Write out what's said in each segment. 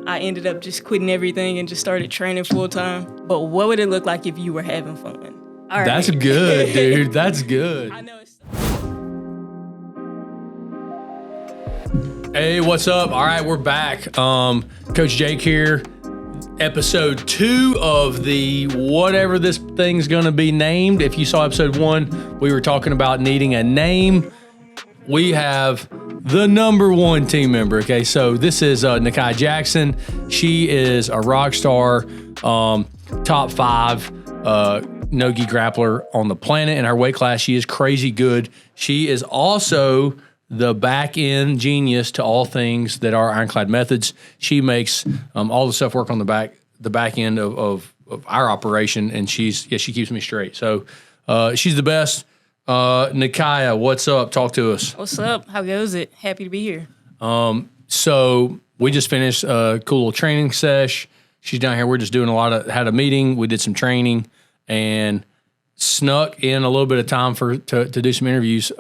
I ended up just quitting everything and just started training full time. But what would it look like if you were having fun? All right. That's good, dude. That's good. I know it's. Hey, what's up? All right, we're back. Coach Jake here. Episode 2 of the whatever this thing's going to be named. If you saw episode 1, we were talking about needing a name. We have the number 1 team member. Okay, so this is Kiaya Jackson. She is a rock star, top 5 no-gi grappler on the planet in her weight class. She is crazy good. She is also the back-end genius to all things that are Ironclad methods. She makes all the stuff work on the back end of our operation, and she keeps me straight. So she's the best. Kiaya, what's up? Talk to us. What's up? How goes it? Happy to be here. So we just finished a cool little training sesh. She's down here. We're just doing had a meeting. We did some training and snuck in a little bit of time to do some interviews.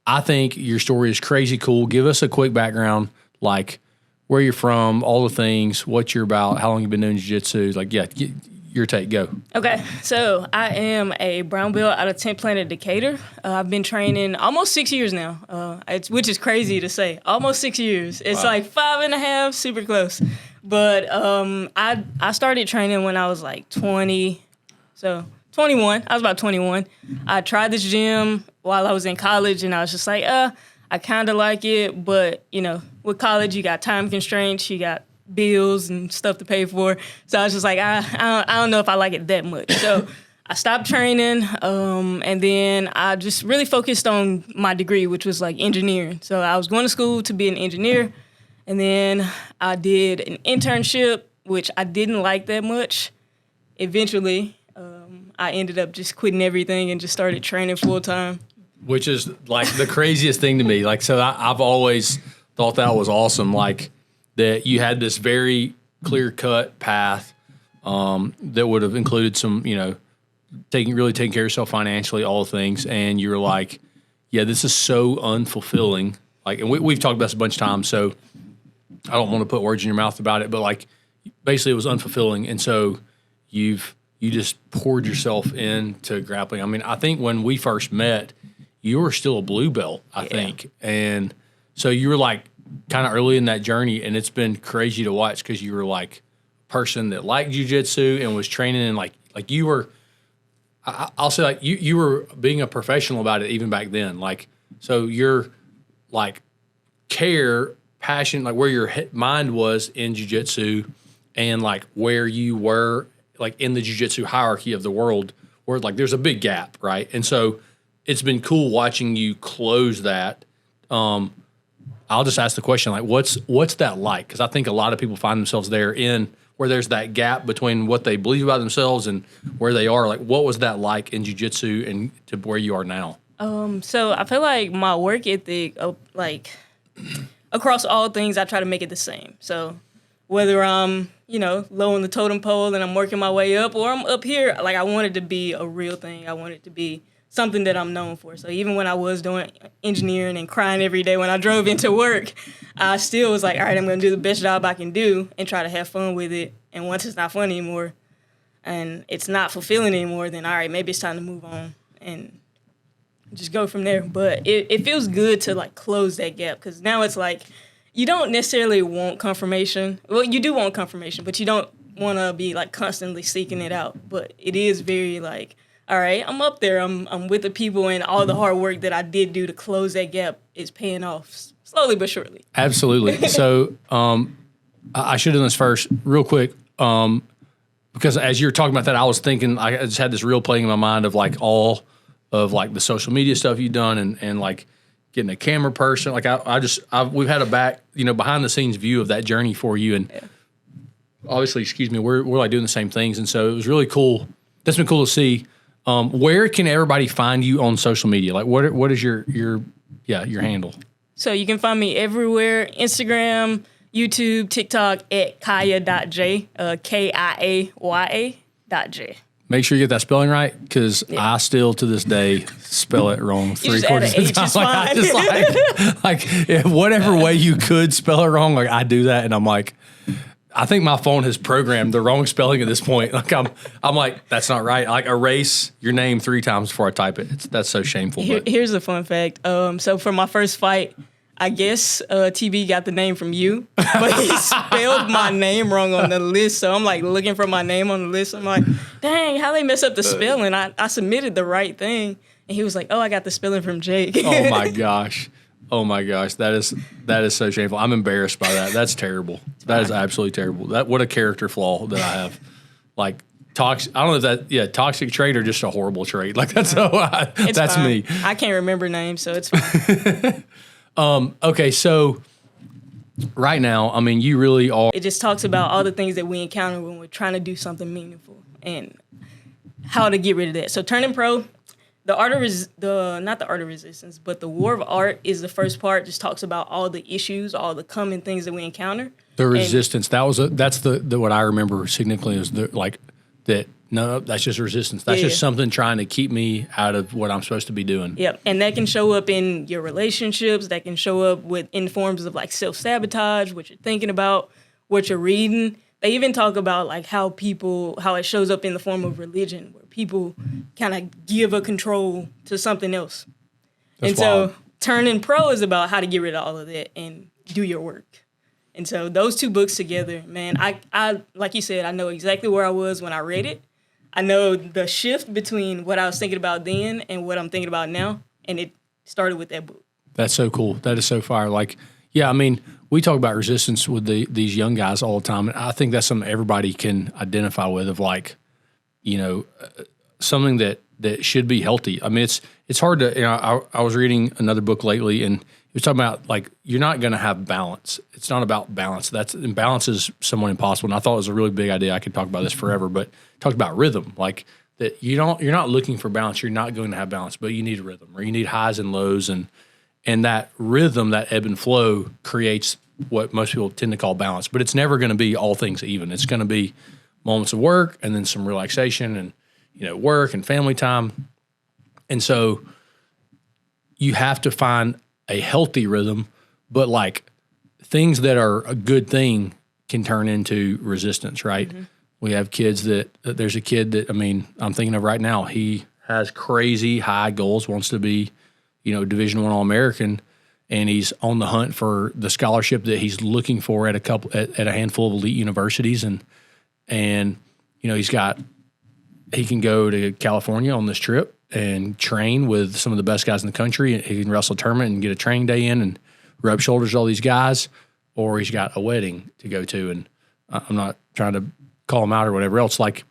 I think your story is crazy cool. Give us a quick background, like where you're from, all the things, what you're about, how long you've been doing jiu-jitsu. Like, yeah, your take, go. Okay, so I am a brown belt out of 10th Planet Decatur. I've been training almost 6 years now, which is crazy to say. Almost 6 years. It's Wow. like 5.5, super close. But I started training when I was like 20, so 21. I was about 21. I tried this gym while I was in college, and I was just like, I kind of like it, but, with college, you got time constraints, you got bills and stuff to pay for. So I was just like, I don't know if I like it that much. So I stopped training, and then I just really focused on my degree, which was like engineering. So I was going to school to be an engineer, and then I did an internship, which I didn't like that much. Eventually, I ended up just quitting everything and just started training full time. Which is like the craziest thing to me. Like, so I've always thought that was awesome. Like that you had this very clear cut path that would have included some, taking care of yourself financially, all things. And you were like, yeah, this is so unfulfilling. Like, and we've talked about this a bunch of times, so I don't want to put words in your mouth about it, but like basically it was unfulfilling. And so you just poured yourself into grappling. I mean, I think when we first met, you were still a blue belt, I think. And so you were like kind of early in that journey, and it's been crazy to watch because you were like a person that liked jiu-jitsu and was training, and like you were, I'll say like you were being a professional about it even back then. Like, so your like care, passion, like where your mind was in jiu-jitsu and like where you were like in the jiu-jitsu hierarchy of the world, where like there's a big gap, right? And so it's been cool watching you close that. I'll just ask the question, like, what's that like? Because I think a lot of people find themselves there in where there's that gap between what they believe about themselves and where they are. Like, what was that like in jiu-jitsu and to where you are now? So I feel like my work ethic, like across all things, I try to make it the same. So whether I'm, low on the totem pole and I'm working my way up, or I'm up here, like I want it to be a real thing. I want it to be something that I'm known for. So even when I was doing engineering and crying every day when I drove into work, I still was like, all right, I'm going to do the best job I can do and try to have fun with it. And once it's not fun anymore and it's not fulfilling anymore, then all right, maybe it's time to move on and just go from there. But it feels good to like close that gap, because now it's like you don't necessarily want confirmation. Well, you do want confirmation, but you don't want to be like constantly seeking it out. But it is very like, all right, I'm up there. I'm with the people, and all the hard work that I did do to close that gap is paying off slowly but surely. Absolutely. So I should have done this first real quick, because as you're talking about that, I was thinking, I just had this real playing in my mind of like all of like the social media stuff you've done and like getting a camera person. Like we've had a behind the scenes view of that journey for you. And obviously, we're like doing the same things. And so it was really cool. That's been cool to see. Where can everybody find you on social media? Like what is your handle? So you can find me everywhere: Instagram, YouTube, TikTok at Kiaya.J, Kiaya.J. make sure you get that spelling right, because I still to this day spell it wrong 3/4 of the time. I just like whatever way you could spell it wrong, like I do that, and I'm like, I think my phone has programmed the wrong spelling at this point. Like I'm like, that's not right. I like erase your name 3 times before I type it. That's so shameful. Here's a fun fact. So for my first fight, I guess TB got the name from you, but he spelled my name wrong on the list. So I'm like looking for my name on the list. I'm like, dang, how they mess up the spelling? I submitted the right thing, and he was like, oh, I got the spelling from Jake. Oh my gosh, that is so shameful. I'm embarrassed by that. That's terrible. That is absolutely terrible. What a character flaw that I have. Like toxic. I don't know if that toxic trait or just a horrible trait. Like that's that's fine. me. I can't remember names, so it's fine. Okay, so right now, I mean, you really are. It just talks about all the things that we encounter when we're trying to do something meaningful and how to get rid of that. So turning pro, not the art of resistance, but the war of art is the first part. Just talks about all the issues, all the common things that we encounter. The resistance, that's the what I remember significantly is that. No, that's just resistance. That's just something trying to keep me out of what I'm supposed to be doing. Yep, and that can show up in your relationships. That can show up in forms of like self-sabotage, what you're thinking about, what you're reading. They even talk about like how it shows up in the form of religion, where people kind of give a control to something else. That's wild. So turning pro is about how to get rid of all of that and do your work. And so those 2 books together, man, I like you said, I know exactly where I was when I read it. I know the shift between what I was thinking about then and what I'm thinking about now, and it started with that book. That's so cool. That is so fire. Like, yeah, I mean, we talk about resistance with these young guys all the time, and I think that's something everybody can identify with. Of like, something that should be healthy. I mean, it's hard to. I was reading another book lately, and he was talking about like you're not going to have balance. It's not about balance. Balance is somewhat impossible. And I thought it was a really big idea. I could talk about this forever, but talked about rhythm, like that you're not looking for balance. You're not going to have balance, but you need a rhythm, or you need highs and lows, and that rhythm, that ebb and flow, creates what most people tend to call balance. But it's never going to be all things even. It's going to be moments of work and then some relaxation and work and family time, and so you have to find a healthy rhythm, but like things that are a good thing can turn into resistance, right? Mm-hmm. We have kids there's a kid that, I mean, I'm thinking of right now, he has crazy high goals, wants to be, Division I All-American, and he's on the hunt for the scholarship that he's looking for at a handful of elite universities. And he can go to California on this trip and train with some of the best guys in the country. He can wrestle a tournament and get a training day in and rub shoulders with all these guys, or he's got a wedding to go to. And I'm not trying to call him out or whatever else. Like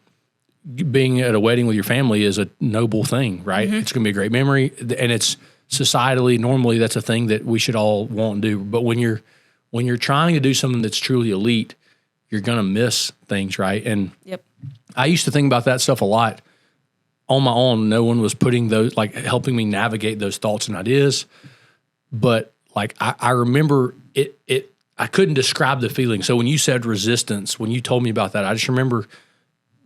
being at a wedding with your family is a noble thing, right? Mm-hmm. It's going to be a great memory. And it's societally, normally that's a thing that we should all want and do. But when you're trying to do something that's truly elite, you're going to miss things, right? And I used to think about that stuff a lot. On my own, no one was putting those, like helping me navigate those thoughts and ideas. But like, I remember it, I couldn't describe the feeling. So when you said resistance, when you told me about that, I just remember,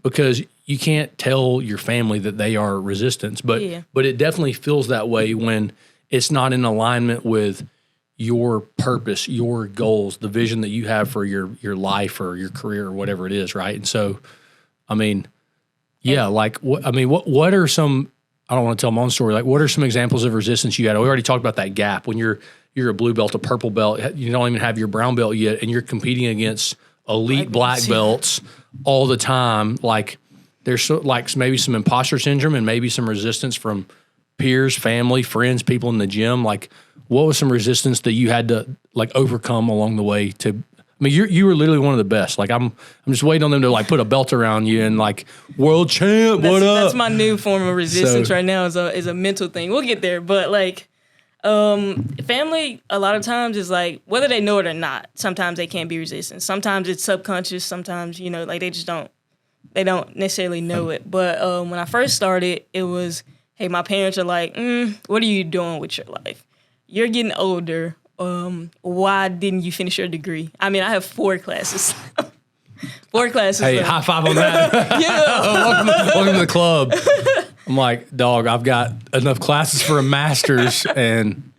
because you can't tell your family that they are resistance, but it definitely feels that way when it's not in alignment with your purpose, your goals, the vision that you have for your life or your career or whatever it is, right? And so, I mean, what are some, I don't want to tell my own story, like what are some examples of resistance you had? We already talked about that gap when you're a blue belt, a purple belt, you don't even have your brown belt yet, and you're competing against elite black belts all the time. Like there's maybe some imposter syndrome and maybe some resistance from peers, family, friends, people in the gym. Like what was some resistance that you had to like overcome along the way to, I mean, you were literally one of the best. Like I'm just waiting on them to like put a belt around you and like world champ. What up? That's my new form of resistance right now. Is a mental thing. We'll get there, but like family a lot of times is like whether they know it or not. Sometimes they can't be resistant. Sometimes it's subconscious. Sometimes like they just don't necessarily know it. But when I first started, it was, hey, my parents are like, what are you doing with your life? You're getting older. Why didn't you finish your degree? I mean, I have 4 classes. 4 classes. Hey, left. high five on that. welcome to the club. I'm like, dog, I've got enough classes for a master's, and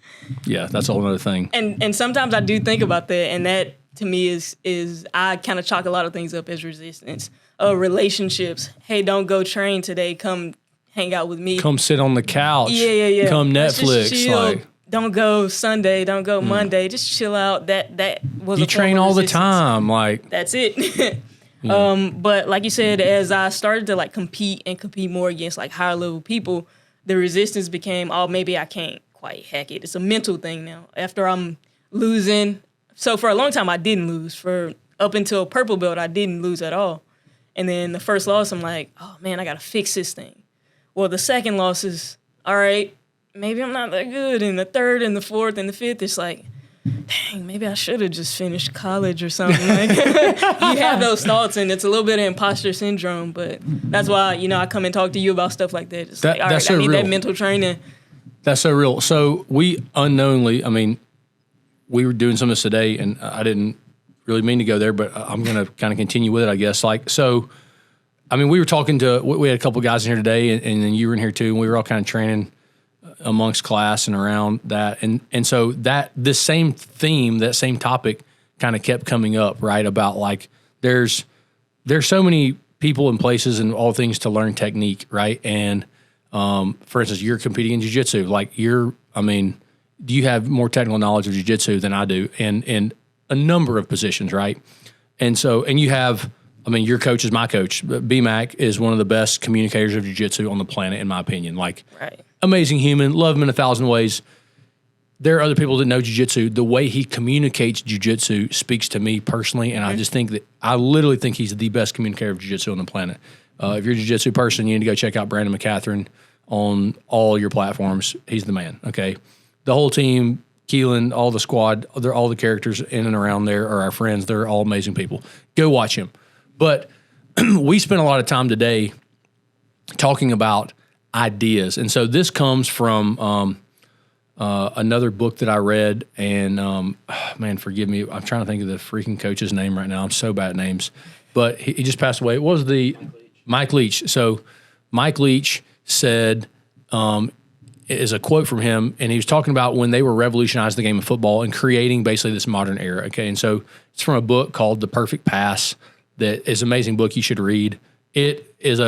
yeah, that's a whole other thing. And sometimes I do think about that, and that to me is I kind of chalk a lot of things up as resistance. Relationships. Hey, don't go train today. Come hang out with me. Come sit on the couch. Yeah. Come Let's Netflix. just chill. Like, don't go Sunday. Don't go Monday. Just chill out. That was you a form train of all the resistance. time. Like, That's it. But like you said, as I started to like compete more against like higher level people, the resistance became, oh, maybe I can't quite hack it. It's a mental thing now. After I'm losing, so for a long time I didn't lose. For up until purple belt, I didn't lose at all. And then the first loss, I'm like, oh man, I gotta fix this thing. Well, the second loss is, all right, maybe I'm not that good. And the third and the fourth and the fifth, it's like, dang, maybe I should have just finished college or something. Like, you have those thoughts, and it's a little bit of imposter syndrome. But that's why, I come and talk to you about stuff like that. It's like, all right, I need that mental training. That's so real. So we unknowingly, we were doing some of this today, and I didn't really mean to go there, but I'm going to kind of continue with it, I guess. Like, so, we were talking we had a couple of guys in here today, and then you were in here too, and we were all kind of training amongst class and around that. And so this same theme, that same topic kind of kept coming up, right? About like, there's so many people and places and all things to learn technique, right? And, for instance, you're competing in jiu-jitsu. Like do you have more technical knowledge of jiu-jitsu than I do in a number of positions, right? And so, and you have, your coach is my coach. B-Mac is one of the best communicators of jiu-jitsu on the planet, in my opinion. Like, right. Amazing human, love him in 1,000 ways. There are other people that know jiu-jitsu. The way he communicates jiu-jitsu speaks to me personally, and I just think I literally think he's the best communicator of jiu-jitsu on the planet. If you're a jiu-jitsu person, you need to go check out Brandon McCatherine on all your platforms. He's the man, okay? The whole team, Keelan, all the squad, all the characters in and around there are our friends. They're all amazing people. Go watch him. But we spent a lot of time today talking about ideas. And so this comes from another book that I read, and man, forgive me, I'm trying to think of the freaking coach's name right now. I'm so bad at names. But he just passed away. It was Mike Leach. So Mike Leach said, is a quote from him, and he was talking about when they were revolutionizing the game of football and creating basically this modern era, okay? And so it's from a book called The Perfect Pass that is an amazing book you should read. It is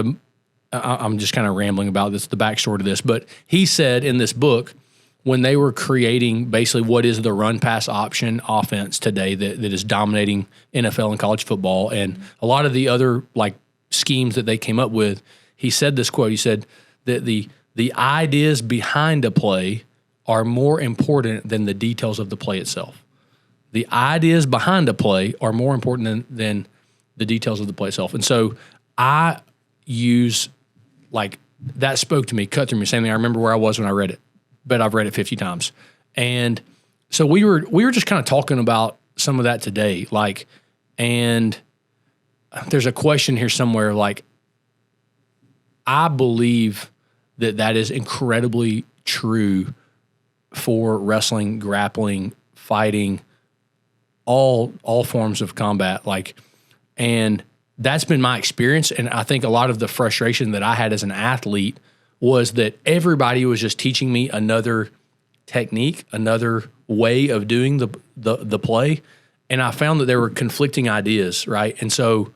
I'm just kind of rambling about this, the backstory to this, but he said in this book, when they were creating basically what is the run-pass option offense today that is dominating NFL and college football and a lot of the other like schemes that they came up with, he said this quote, he said that the ideas behind a play are more important than the details of the play itself. The ideas behind a play are more important than the details of the play itself. And so I use, like, that spoke to me, cut through me, same thing. I remember where I was when I read it, but I've read it 50 times. And so we were just kind of talking about some of that today, like, and there's a question here somewhere, like, I believe that is incredibly true for wrestling, grappling, fighting, all forms of combat. Like, and that's been my experience. And I think a lot of the frustration that I had as an athlete was that everybody was just teaching me another technique, another way of doing the play. And I found that there were conflicting ideas, right? And so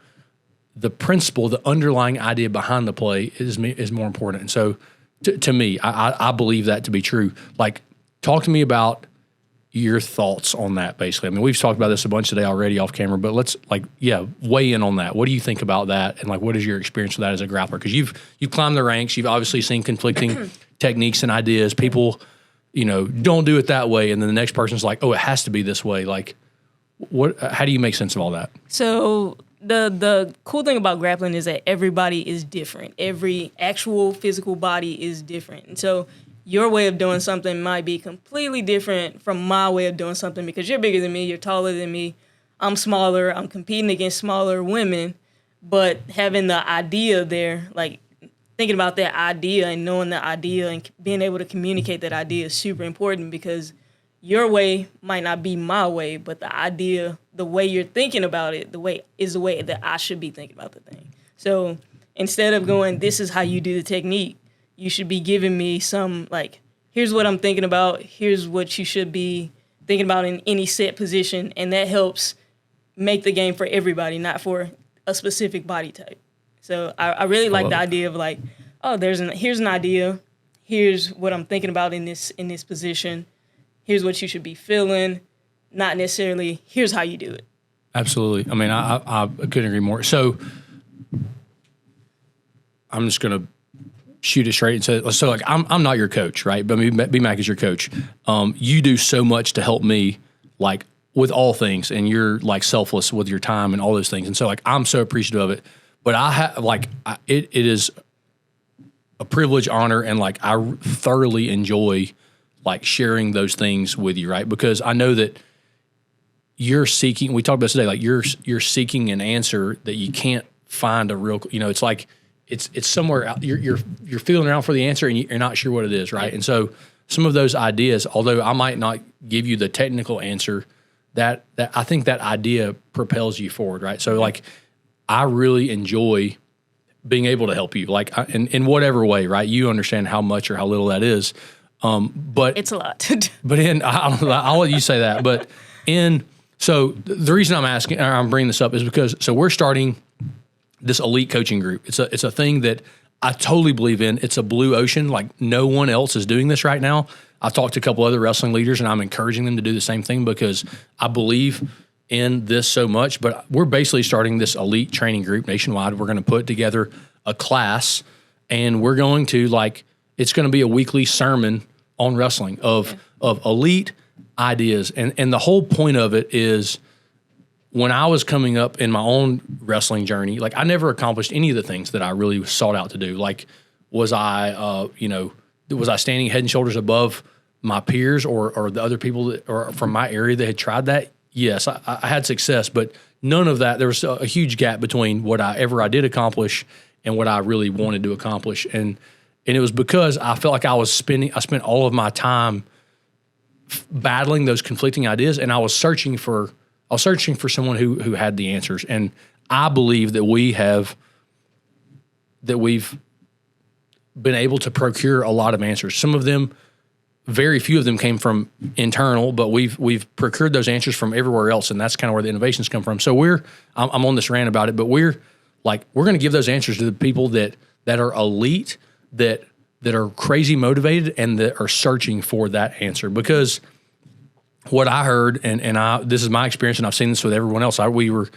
the principle, the underlying idea behind the play is more important. And so to me, I believe that to be true. Like, talk to me about your thoughts on that, basically. I mean, we've talked about this a bunch today already off camera, but let's, like, weigh in on that. What do you think about that? And, like, what is your experience with that as a grappler? Because you've climbed the ranks. You've obviously seen conflicting techniques and ideas. People, don't do it that way. And then the next person's like, oh, it has to be this way. Like, how do you make sense of all that? So the cool thing about grappling is that everybody is different. Every actual physical body is different. And so your way of doing something might be completely different from my way of doing something because you're bigger than me, you're taller than me, I'm smaller, I'm competing against smaller women, but having the idea there, like thinking about that idea and knowing the idea and being able to communicate that idea is super important because your way might not be my way, but the idea, the way you're thinking about it, the way that I should be thinking about the thing. So instead of going, this is how you do the technique, you should be giving me some, like, here's what I'm thinking about, here's what you should be thinking about in any set position, and that helps make the game for everybody, not for a specific body type. So I really like the idea of like, oh, here's an idea, here's what I'm thinking about in this position, here's what you should be feeling, not necessarily here's how you do it. Absolutely. I mean, I couldn't agree more. So I'm just going to shoot it straight and say, so like, I'm not your coach, right? But B-Mac is your coach. You do so much to help me, like, with all things, and you're like selfless with your time and all those things. And so like, I'm so appreciative of it, but it is a privilege, honor, and like, I thoroughly enjoy like sharing those things with you, right? Because I know that you're seeking, we talked about this today, like you're seeking an answer that you can't find a real, it's like, it's somewhere out, you're feeling around for the answer and you're not sure what it is, right? And so some of those ideas, although I might not give you the technical answer, that I think that idea propels you forward, right? So like, I really enjoy being able to help you, like in whatever way, right? You understand how much or how little that is, but it's a lot. But I'll let you say that. But so the reason I'm bringing this up is because we're starting this elite coaching group. It's a thing that I totally believe in. It's a blue ocean. Like no one else is doing this right now. I've talked to a couple other wrestling leaders, and I'm encouraging them to do the same thing because I believe in this so much. But we're basically starting this elite training group nationwide. We're going to put together a class, and we're going to it's going to be a weekly sermon on wrestling of elite ideas. And the whole point of it is, when I was coming up in my own wrestling journey, like I never accomplished any of the things that I really sought out to do. Like, was I standing head and shoulders above my peers or the other people that or from my area that had tried that? Yes, I had success, but none of that. There was a huge gap between what I did accomplish and what I really wanted to accomplish. And it was because I felt like I spent all of my time battling those conflicting ideas, and I was searching for someone who had the answers. And I believe that we've been able to procure a lot of answers. Some of them, very few of them came from internal, but we've procured those answers from everywhere else, and that's kind of where the innovations come from. So I'm on this rant about it, but we're going to give those answers to the people that are elite, that are crazy motivated, and that are searching for that answer. Because what I heard, and this is my experience, and I've seen this with everyone else. We were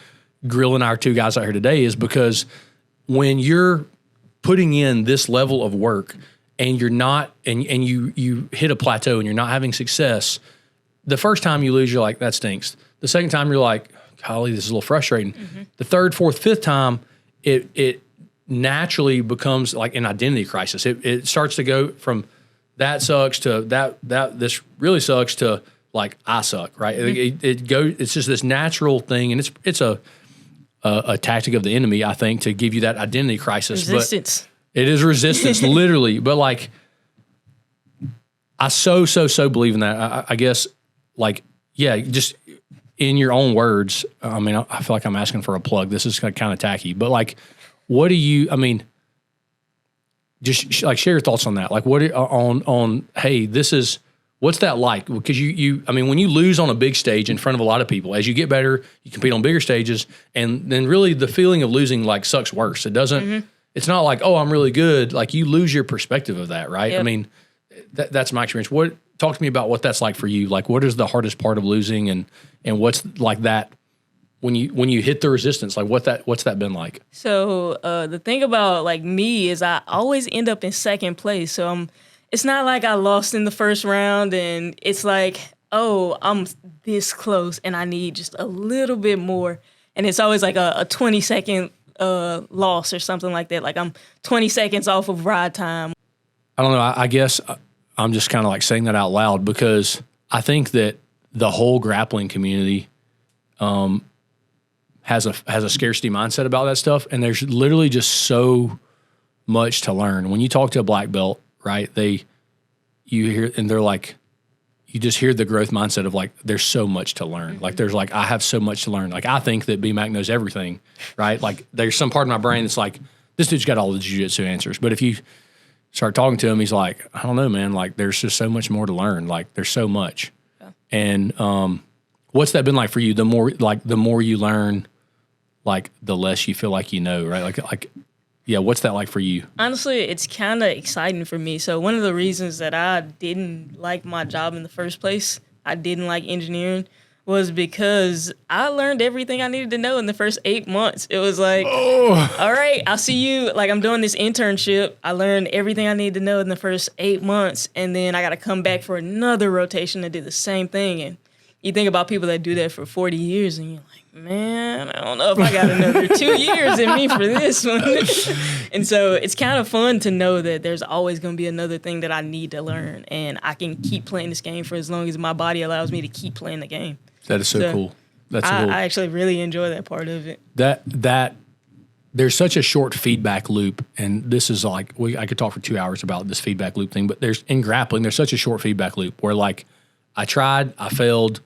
grilling our two guys out here today, is because when you're putting in this level of work and you're not, and you hit a plateau and you're not having success, the first time you lose, you're like, that stinks. The second time you're like, golly, this is a little frustrating. Mm-hmm. The third, fourth, fifth time, it naturally becomes like an identity crisis. It starts to go from that sucks to that this really sucks to like I suck, right? Mm-hmm. It's just this natural thing, and it's a tactic of the enemy, I think, to give you that identity crisis. Resistance. But it is resistance, literally. But like, I so believe in that. I guess, like, yeah, just in your own words. I mean, I feel like I'm asking for a plug. This is kind of tacky, but like, what do you? I mean, just like share your thoughts on that. Like, what on? Hey, this is. What's that like? Because I mean, when you lose on a big stage in front of a lot of people, as you get better, you compete on bigger stages, and then really the feeling of losing like sucks worse. It doesn't. Mm-hmm. It's not like, oh, I'm really good. Like, you lose your perspective of that, right? Yep. I mean, that's my experience. Talk to me about what that's like for you. Like, what is the hardest part of losing, and what's like that when you hit the resistance? Like, what's that been like? So the thing about like me is I always end up in second place. So it's not like I lost in the first round and it's like, oh, I'm this close and I need just a little bit more. And it's always like a 20-second loss or something like that. Like, I'm 20 seconds off of ride time. I don't know. I guess I'm just kind of like saying that out loud because I think that the whole grappling community has a scarcity mindset about that stuff. And there's literally just so much to learn. When you talk to a black belt, right? You hear, and they're like, you just hear the growth mindset of like, there's so much to learn. Like there's like, I have so much to learn. Like I think that BMAC knows everything, right? Like there's some part of my brain that's like, this dude's got all the jiu-jitsu answers. But if you start talking to him, he's like, I don't know, man. Like there's just so much more to learn. Like there's so much. Yeah. And what's that been like for you? The more you learn, like the less you feel like you know, right? Like yeah, what's that like for you? Honestly, it's kind of exciting for me. So one of the reasons that I didn't like my job in the first place, I didn't like engineering, was because I learned everything I needed to know in the first 8 months. It was like, all right, I'll see you. Like I'm doing this internship. I learned everything I needed to know in the first 8 months. And then I got to come back for another rotation to do the same thing. And you think about people that do that for 40 years and you're like, man, I don't know if I got another 2 years in me for this one. And so it's kind of fun to know that there's always going to be another thing that I need to learn. And I can keep playing this game for as long as my body allows me to keep playing the game. That is so cool. That's cool. I actually really enjoy that part of it. That there's such a short feedback loop, and this is like I could talk for 2 hours about this feedback loop thing. But in grappling, there's such a short feedback loop where like I tried, I failed,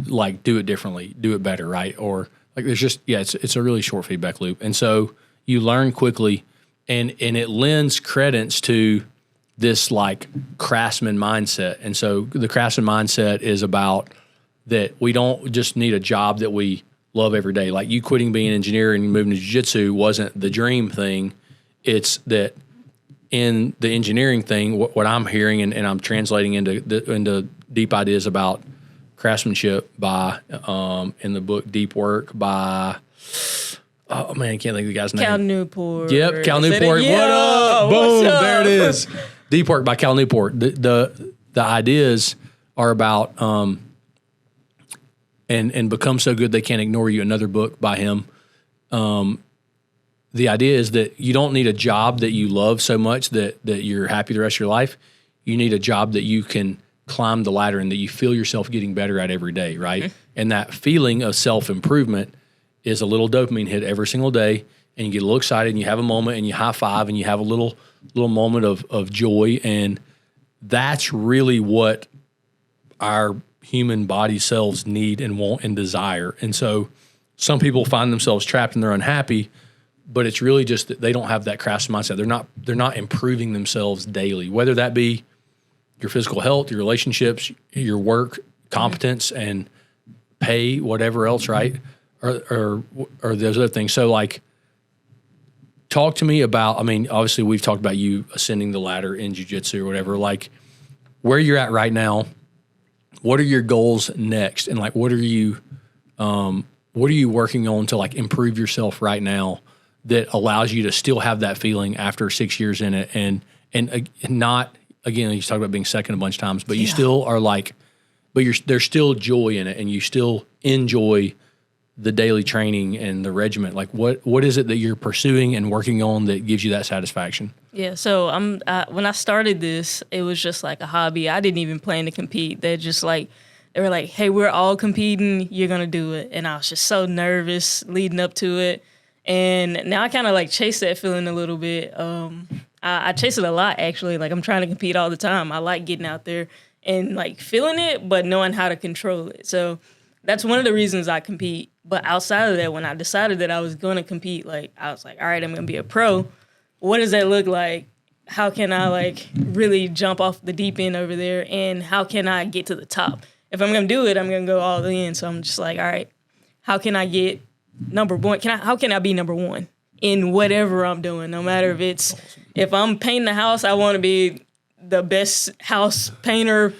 like do it differently, do it better, right? Or like there's just it's a really short feedback loop, and so you learn quickly, and it lends credence to this like Craftsman mindset. And so the Craftsman mindset is about that we don't just need a job that we love every day. Like you quitting being an engineer and moving to jiu-jitsu wasn't the dream thing. It's that in the engineering thing, what I'm hearing and I'm translating into deep ideas about craftsmanship by in the book Deep Work by oh man, I can't think of the guy's name. Cal Newport. Yep, Cal Newport. What up? Boom, there it is. Deep Work by Cal Newport. The ideas are about and become so good they can't ignore you. Another book by him. The idea is that you don't need a job that you love so much that you're happy the rest of your life. You need a job that you can climb the ladder and that you feel yourself getting better at every day, right? Mm-hmm. And that feeling of self-improvement is a little dopamine hit every single day, and you get a little excited and you have a moment and you high five and you have a little moment of joy, and that's really what our human body selves need and want and desire. And so some people find themselves trapped and they're unhappy, but it's really just that they don't have that craftsman mindset. They're not improving themselves daily, whether that be your physical health, your relationships, your work, competence, and pay, whatever else, right? Or those other things. So like, talk to me about, I mean, obviously we've talked about you ascending the ladder in jiu-jitsu or whatever, like where you're at right now, what are your goals next? And like, what are you working on to like improve yourself right now that allows you to still have that feeling after 6 years in it and not, again, you talked about being second a bunch of times, but you still are like, but there's still joy in it and you still enjoy the daily training and the regiment. Like what is it that you're pursuing and working on that gives you that satisfaction? Yeah. So when I started this, it was just like a hobby. I didn't even plan to compete. They were like, hey, we're all competing. You're going to do it. And I was just so nervous leading up to it. And now I kind of like chase that feeling a little bit. I chase it a lot, actually. Like I'm trying to compete all the time. I like getting out there and like feeling it, but knowing how to control it. So that's one of the reasons I compete. But outside of that, when I decided that I was going to compete, like I was like, all right, I'm going to be a pro. What does that look like? How can I like really jump off the deep end over there? And how can I get to the top? If I'm going to do it, I'm going to go all in. So I'm just like, all right, how can I get number one? How can I be number one in whatever I'm doing? No matter if I'm painting a house, I want to be the best house painter.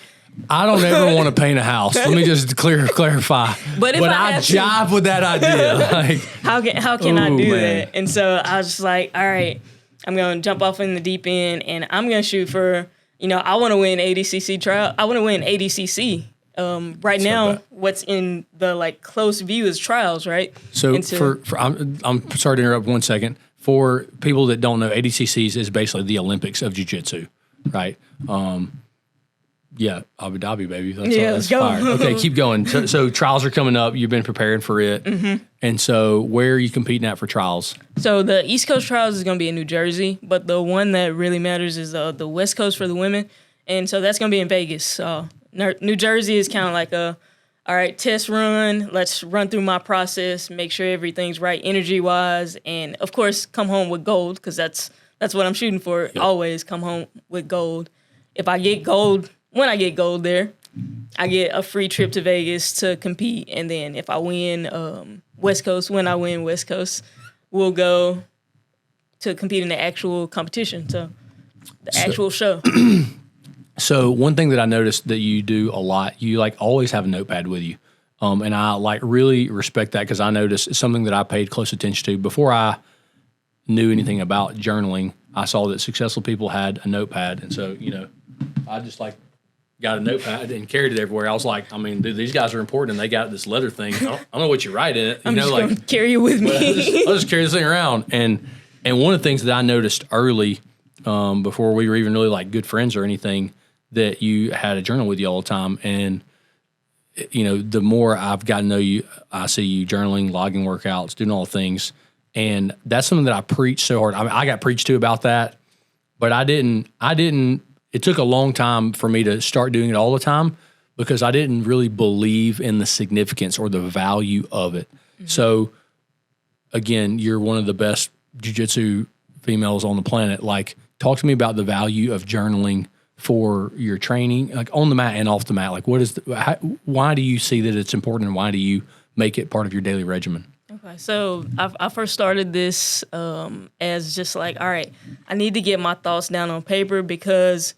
I don't ever want to paint a house. Let me just clarify. But I jive with that idea. Like, how can I do that? And so I was just like, all right, I'm going to jump off in the deep end and I'm going to shoot for, I want to win ADCC trial. I want to win ADCC. Right now, what's in the like close view is trials, right? So I'm sorry to interrupt 1 second. For people that don't know, ADCCs is basically the Olympics of jiu-jitsu, right? Yeah, Abu Dhabi, baby. Let's go. Fire. Okay, keep going. So trials are coming up. You've been preparing for it. Mm-hmm. And so where are you competing at for trials? So the East Coast trials is going to be in New Jersey, but the one that really matters is the West Coast for the women. And so that's going to be in Vegas. New Jersey is kind of like all right, test run. Let's run through my process, make sure everything's right energy-wise, and, of course, come home with gold because that's what I'm shooting for. Yep. Always come home with gold. If I get gold, when I get gold there, I get a free trip to Vegas to compete. And then if I win West Coast, we'll go to compete in the actual competition. So the actual show. So one thing that I noticed that you do a lot, you like always have a notepad with you. And I like really respect that because I noticed it's something that I paid close attention to. Before I knew anything about journaling, I saw that successful people had a notepad. And so, I just like got a notepad and carried it everywhere. I was like, I mean, dude, these guys are important and they got this leather thing. I don't know what you write in it. I'm just going to carry it with me. I'll just carry this thing around. And one of the things that I noticed early, before we were even really like good friends or anything, that you had a journal with you all the time. And, the more I've gotten to know you, I see you journaling, logging workouts, doing all the things. And that's something that I preach so hard. I mean, I got preached to about that, but I didn't, it took a long time for me to start doing it all the time because I didn't really believe in the significance or the value of it. Mm-hmm. So again, you're one of the best jiu-jitsu females on the planet. Like, talk to me about the value of journaling for your training, like on the mat and off the mat. Like, why do you see that it's important and why do you make it part of your daily regimen? Okay, so I first started this as just like, all right, I need to get my thoughts down on paper because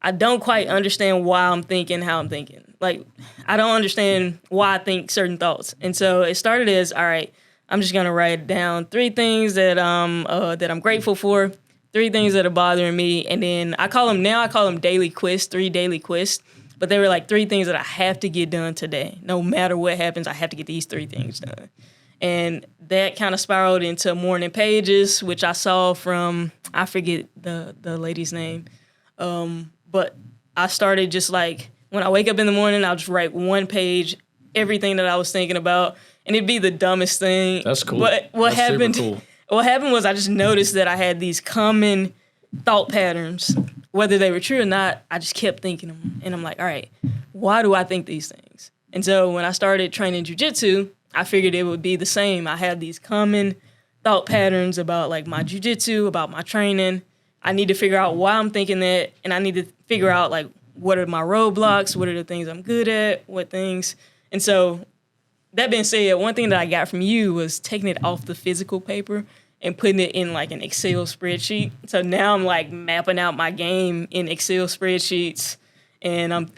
I don't quite understand why I'm thinking how I'm thinking. Like, I don't understand why I think certain thoughts. And so it started as, all right, I'm just going to write down 3 things that I'm grateful for, 3 things that are bothering me. And then I call them daily quests, 3 daily quests. But they were like 3 things that I have to get done today. No matter what happens, I have to get these 3 things done. And that kind of spiraled into morning pages, which I saw from, I forget the lady's name. But I started just like, when I wake up in the morning, I'll just write 1 page, everything that I was thinking about. And it'd be the dumbest thing. That's cool. But what happened was I just noticed that I had these common thought patterns. Whether they were true or not, I just kept thinking them. And I'm like, all right, why do I think these things? And so when I started training jiu-jitsu, I figured it would be the same. I had these common thought patterns about like my jiu-jitsu, about my training. I need to figure out why I'm thinking that, and I need to figure out like what are my roadblocks, what are the things I'm good at, what things. And so that being said, one thing that I got from you was taking it off the physical paper and putting it in like an Excel spreadsheet. So now I'm like mapping out my game in Excel spreadsheets, and I'm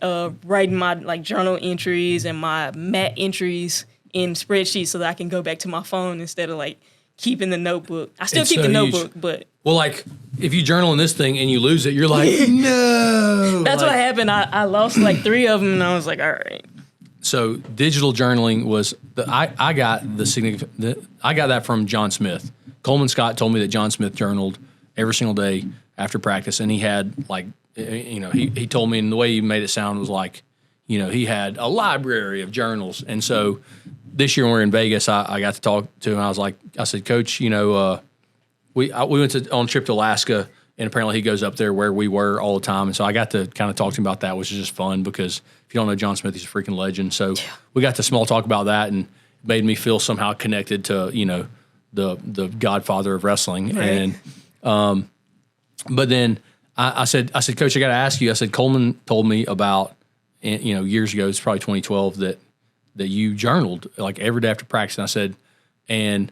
writing my like journal entries and my mat entries in spreadsheets so that I can go back to my phone instead of like keeping the notebook. I still keep the notebook, but... Well, like, if you journal in this thing and you lose it, you're like, no! That's what happened. I lost like 3 of them, and I was like, all right. So digital journaling was... I got that from John Smith. Coleman Scott told me that John Smith journaled every single day after practice, and he had, like, he told me, and the way he made it sound was like, he had a library of journals. And so this year when we were in Vegas, I got to talk to him. I said, Coach, we went on a trip to Alaska, and apparently he goes up there where we were all the time. And so I got to kind of talk to him about that, which is just fun because if you don't know John Smith, he's a freaking legend. So we got to small talk about that, and it made me feel somehow connected to, the godfather of wrestling. Right. And but then I said, Coach, I got to ask you. I said, Coleman told me about, years ago, it's probably 2012, that you journaled like every day after practice. And I said, and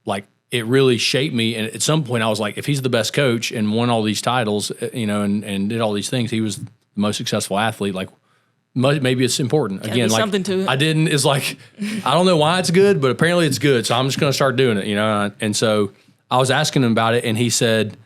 like it really shaped me. And at some point I was like, if he's the best coach and won all these titles, and did all these things, he was the most successful athlete. Like maybe it's important. Again, like something to it. I didn't, it's like, I don't know why it's good, but apparently it's good. So I'm just going to start doing it, And so I was asking him about it, and he said,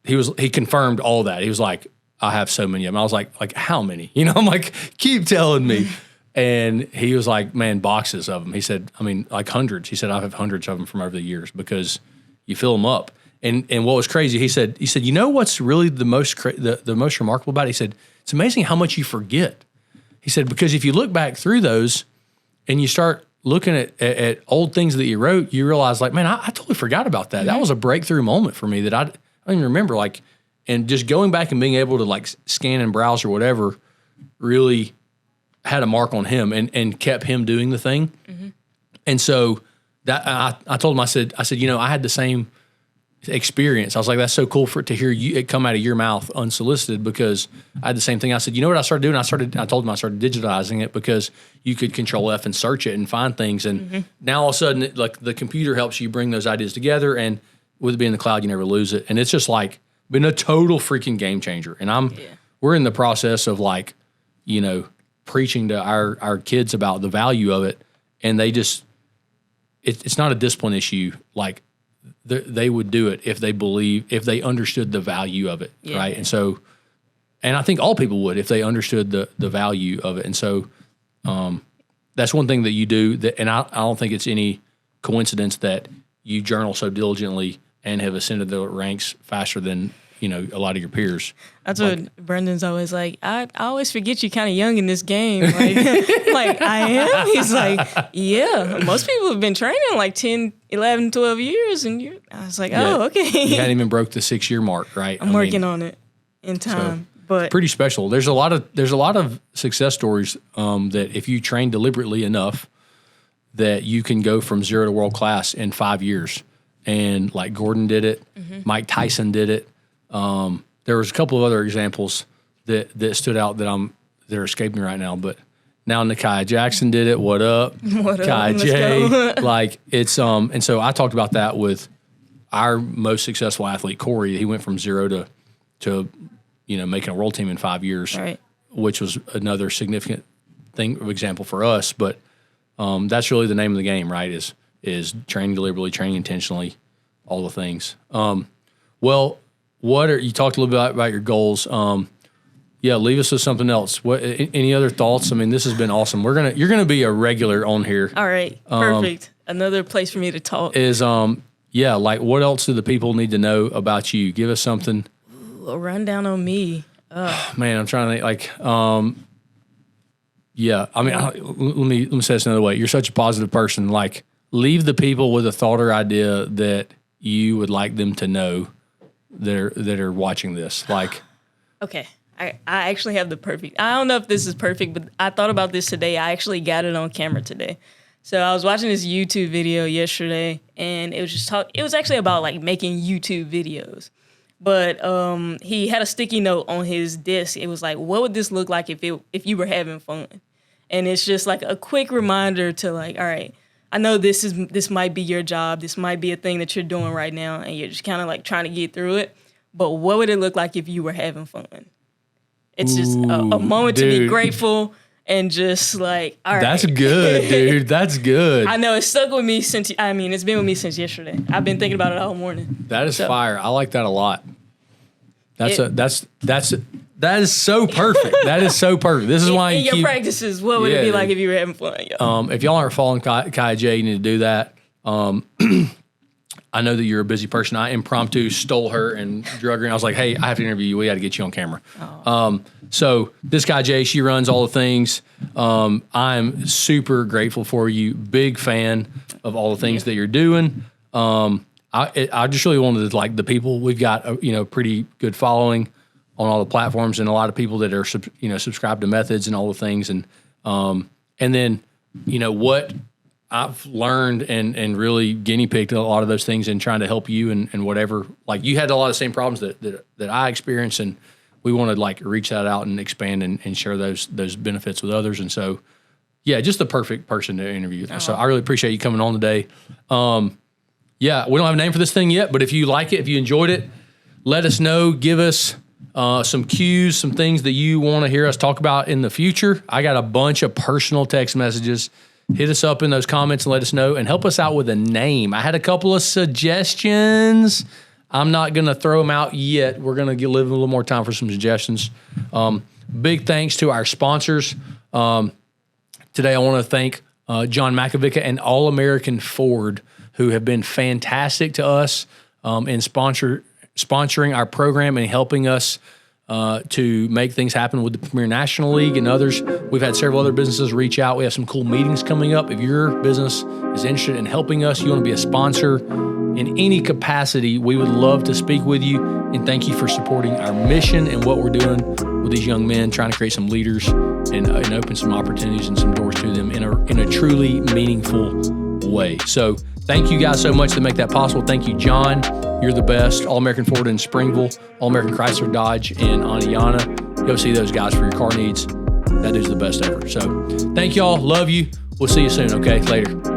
he confirmed all that. He was like, I have so many of them. I was like, how many? I'm like, keep telling me. And he was like, man, boxes of them. He said, I mean, like hundreds. He said, I have hundreds of them from over the years because you fill them up. And what was crazy, he said, what's really the most remarkable about it? He said, it's amazing how much you forget. He said, because if you look back through those and you start looking at old things that you wrote, you realize like, man, I totally forgot about that. Mm-hmm. That was a breakthrough moment for me that I don't even remember. Like, And just going back and being able to like scan and browse or whatever really had a mark on him and kept him doing the thing. Mm-hmm. And so that I told him, I said, I had the same experience. I was like, that's so cool for it to hear it come out of your mouth unsolicited, because I had the same thing. I said, you know what I started doing? I told him I started digitizing it, because you could Control F and search it and find things. And now all of a sudden, like the computer helps you bring those ideas together. And with it being in the cloud, you never lose it. And it's just like been a total freaking game changer. And we're in the process of like, preaching to our kids about the value of it. And they just, it's not a discipline issue. Like, they would do it if they understood the value of it, right? And so, and I think all people would if they understood the value of it. And so, that's one thing that you do that, and I don't think it's any coincidence that you journal so diligently and have ascended the ranks faster than a lot of your peers. That's what Brendan's always like. I always forget you're kind of young in this game. Like, like I am. He's like, yeah, most people have been training like 10, 11, 12 years. And I was like, oh, okay. You hadn't even broke the 6-year mark, right? I'm working on it in time. But pretty special. There's a lot of success stories that if you train deliberately enough, that you can go from 0 to world class in 5 years. And like Gordon did it, Mike Tyson did it. There was a couple of other examples that stood out that are escaping me right now, but now Kiaya Jackson did it. What up? Kiaya J. Like it's, and so I talked about that with our most successful athlete, Corey. He went from 0 to making a world team in 5 years, right, which was another significant example for us. But, that's really the name of the game, right? Is training deliberately, training intentionally, all the things. Well, you talked a little bit about your goals. Leave us with something else. Any other thoughts? I mean, this has been awesome. You're gonna be a regular on here. All right, perfect. Another place for me to talk is like what else do the people need to know about you? Give us something. A rundown on me. Man, I'm trying to think. Like, I mean, let me say this another way. You're such a positive person. Like, leave the people with a thought or idea that you would like them to know that are watching this. Like, okay, I actually have the perfect. I don't know if this is perfect, but I thought about this today. I actually got it on camera today. So I was watching this YouTube video yesterday, and it was it was actually about like making YouTube videos. But he had a sticky note on his desk. It was like, what would this look like if you were having fun? And it's just like a quick reminder to like, all right, I know this might be your job. This might be a thing that you're doing right now, and you're just kind of like trying to get through it. But what would it look like if you were having fun? It's just a moment to be grateful and just like, all right. That's good, dude. That's good. I know, it stuck with me it's been with me since yesterday. I've been thinking about it all morning. That is fire. I like that a lot. That is so perfect. That is so perfect. This is why in your practices, what would it be like if you were having fun? Yeah. If y'all aren't following Kiaya J, you need to do that. I know that you're a busy person. I impromptu stole her and drug her, and I was like, hey, I have to interview you. We got to get you on camera. So this Kiaya J, she runs all the things. I'm super grateful for you. Big fan of all the things that you're doing. I just really wanted to, like, the people, we've got a pretty good following on all the platforms, and a lot of people that are subscribed to methods and all the things, and then what I've learned and really guinea pigged a lot of those things and trying to help you and whatever. Like, you had a lot of the same problems that I experienced, and we want to like reach that out and expand and share those benefits with others. And so, yeah, just the perfect person to interview. So I really appreciate you coming on today. Yeah, we don't have a name for this thing yet, but if you like it, if you enjoyed it, let us know. Give us some cues, some things that you want to hear us talk about in the future. I got a bunch of personal text messages. Hit us up in those comments and let us know, and help us out with a name. I had a couple of suggestions. I'm not going to throw them out yet. We're going to live a little more time for some suggestions. Big thanks to our sponsors. Today I want to thank John Makovica and All American Ford, who have been fantastic to us in sponsoring our program and helping us to make things happen with the Premier National League and others. We've had several other businesses reach out. We have some cool meetings coming up. If your business is interested in helping us, you want to be a sponsor, in any capacity, we would love to speak with you. And thank you for supporting our mission and what we're doing with these young men, trying to create some leaders and open some opportunities and some doors to them in a truly meaningful way. So thank you guys so much to make that possible. Thank you, John. You're the best. All-American Ford in Springville, All-American Chrysler Dodge in Aniana. Go see those guys for your car needs. That is the best ever. So thank y'all. Love you. We'll see you soon, okay? Later.